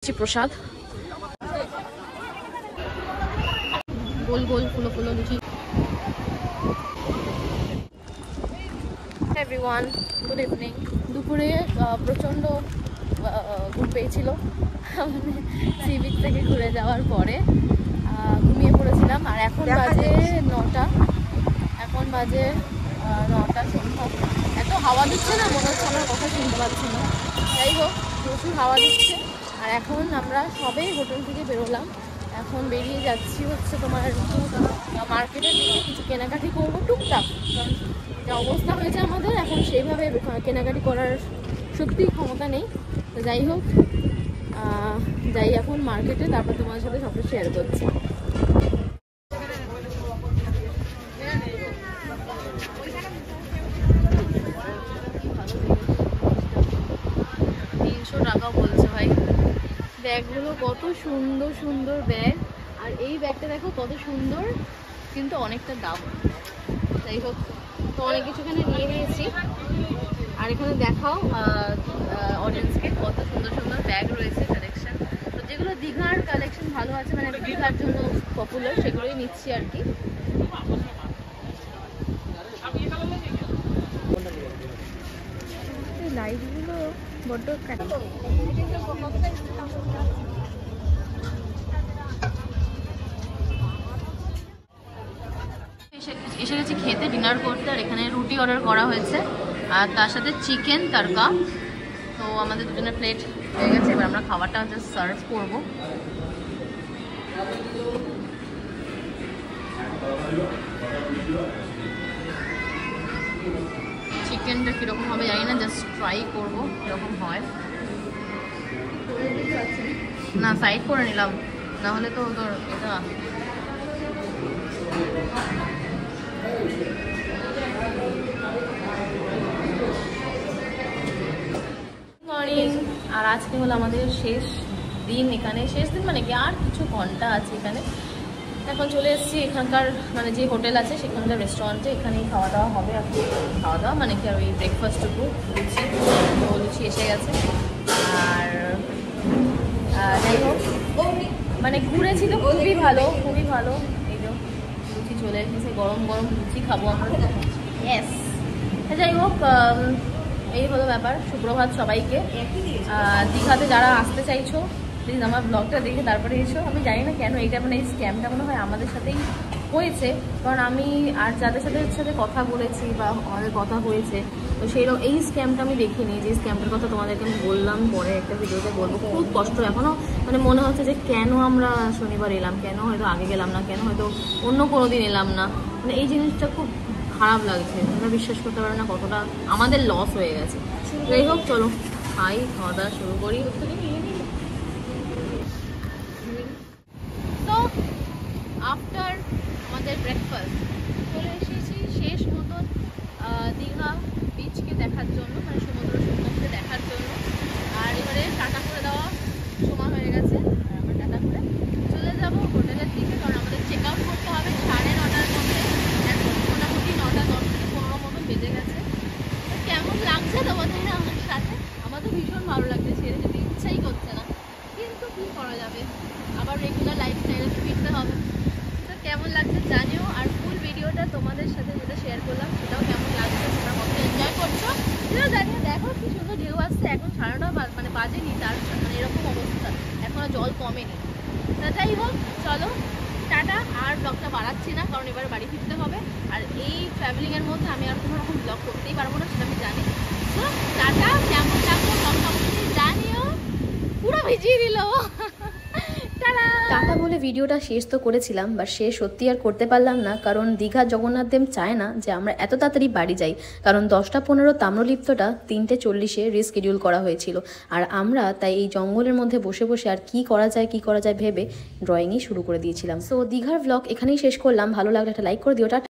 প্রসাদ গোল গোল ফুলো ফুলো লুচি। Everyone good evening. দুপুরে প্রচণ্ড ঘুম পেয়েছিল, মানে সি বিচ থেকে ঘুরে যাওয়ার পরে ঘুমিয়ে পড়েছিলাম। আর এখন বাজে 9টা, এখন বাজে 9টা সন্ধ্যা। এত হাওয়া দিচ্ছে না, মনে হচ্ছে আমার কথা শুনতে পাচ্ছি না। যাই হোক, প্রচুর হাওয়া দিচ্ছে। আর এখন আমরা সবে হোটেল থেকে বেরোলাম, এখন বেরিয়ে যাচ্ছি হচ্ছে তোমার মার্কেটের দিকে কিছু কেনাকাটি করবো টুকটাক। কারণ যা অবস্থা হয়েছে আমাদের, এখন সেইভাবে কেনাকাটি করার সত্যিই ক্ষমতা নেই। তো যাই হোক, যাই এখন মার্কেটে, তারপর তোমার সাথে সবটা শেয়ার করছি। টাকা বলছে ভাই। ব্যাগগুলো কত সুন্দর সুন্দর ব্যাগ, আর এই ব্যাগটা দেখো কত সুন্দর, কিন্তু অনেকটা দাম। যাই হোক, তো অনেক কিছু এখানে নিয়ে নিয়েছি। আর এখানে দেখাও অডিয়েন্সকে কত সুন্দর সুন্দর ব্যাগ রয়েছে কালেকশন। তো যেগুলো দীঘার কালেকশন ভালো আছে, মানে দীঘার জন্য পপুলার, সেগুলোই নিচ্ছি আর কি। লাইটগুলো বড্ড এসে গেছি খেতে, ডিনার করতে। আর এখানে রুটি অর্ডার করা হয়েছে, আর তার সাথে চিকেন তড়কা। তো আমাদের দুজনের প্লেট হয়ে গেছে, এবার আমরা খাবারটা জাস্ট সার্ভ করবো। চিকেনটা কীরকম হবে জানি না, জাস্ট ট্রাই করবো কীরকম হয়। না, সাইড করে নিলাম, না হলে তো তোর এটা মর্নিং। আর আজকে হলো আমাদের শেষ দিন এখানে। শেষ দিন মানে কি, আর কিছু ঘন্টা আছে এখানে। এখন চলে এসেছি এখানকার, মানে যে হোটেল আছে সেখানকার রেস্টুরেন্টে। এখানেই খাওয়া দাওয়া হবে। এখন খাওয়া দাওয়া মানে কি, আর ওই ব্রেকফাস্টটুকু লুচি, তো লুচি এসে গেছে। আর যাই হোক, মানে ঘুরেছি তো খুবই ভালো, খুবই ভালো। এই যে লুচি চলে এসেছে, গরম গরম লুচি খাবো আমরা। ইয়েস। যাই হোক, এই হলো ব্যাপার। সুপ্রভাত সবাইকে। দীঘাতে যারা আসতে চাইছো, প্লিজ আমার ব্লগটা দেখে তারপরে এসো। আমি জানি না কেন এইটা, মানে এই স্ক্যামটা মনে হয় আমাদের সাথেই হয়েছে, কারণ আমি আর যাদের সাথে কথা বলেছি বা আমাদের কথা হয়েছে, তো সেইরকম এই স্ক্যামটা আমি দেখিনি। যে স্ক্যামটার কথা তোমাদেরকে আমি বললাম, পরে একটা ভিডিওতে বলবো। খুব কষ্ট এখনও, মানে মনে হচ্ছে যে কেন আমরা শনিবার এলাম, কেন হয়তো আগে গেলাম না, কেন হয়তো অন্য কোনো দিন এলাম না। মানে এই জিনিসটা খুব খারাপ লাগছে। আমরা বিশ্বাস করতে পারো না কতটা আমাদের লস হয়ে গেছে। যাই হোক, চলো খাই, খাওয়া দাওয়া শুরু করি। তো আফটার আমাদের ব্রেকফাস্ট চলে এসেছি শেষ মতন দীঘা বিচকে দেখার জন্য, মানে সমুদ্র সৈকতকে দেখার জন্য। আর এবারে টাটা করে দেওয়া সময় হয়ে গেছে, আর আমরা টাটা করে চলে যাব হোটেলের দিকে। কারণ আমাদের চেক আউট করতে হবে 9:30টার মধ্যে। এখন মোটামুটি 9টা 10 থেকে 15 মতন বেজে গেছে। কেমন লাগছে তোমাদের আমার সাথে? আমার তো ভীষণ ভালো লাগছে, ছেড়ে যেতে ইচ্ছাই করছে না, কিন্তু কী করা যাবে, আবার রেগুলার লাইফস্টাইলে ফিরতে হবে। তো কেমন লাগছে জানিও। আর ফুল ভিডিওটা তোমাদের সাথে যেটা শেয়ার করলাম সেটাও কেমন লাগছে, তোমরা কত এনজয় করছো সেটাও জানিও। দেখো কি সুন্দর ঢেউ আসছে। এখন 9:30 মানে বাজেনি, তার মানে এরকম অবস্থা, এখনও জল কমেনি। তা যাই হোক, চলো টাটা। আর ব্লগটা বাড়াচ্ছি না, কারণ এবারে বাড়ি ফিরতে হবে। আর এই ট্রাভেলিংয়ের মধ্যে আমি আর কোনো রকম ব্লগ করতেই পারবো না, সেটা আমি জানি। তো টাটা। কেমন লাগলো ব্লগটা অবশ্যই জানিও। পুরো ভিজিয়ে দিল। টাটা বলে ভিডিওটা শেষ তো করেছিলাম, বাট শেষ সত্যি আর করতে পারলাম না, কারণ দীঘা জগন্নাথ দেব চায় না যে আমরা এত তাড়াতাড়ি বাড়ি যাই। কারণ 10টা 15 তাম্রলিপ্তটা 3টে 40-এ রিস্কেডিউল করা হয়েছিল। আর আমরা তাই এই জঙ্গলের মধ্যে বসে বসে আর কি করা যায় ভেবে ড্রয়িংই শুরু করে দিয়েছিলাম। সো দীঘার ব্লগ এখানেই শেষ করলাম। ভালো লাগলে একটা লাইক করে দিও। টাটা।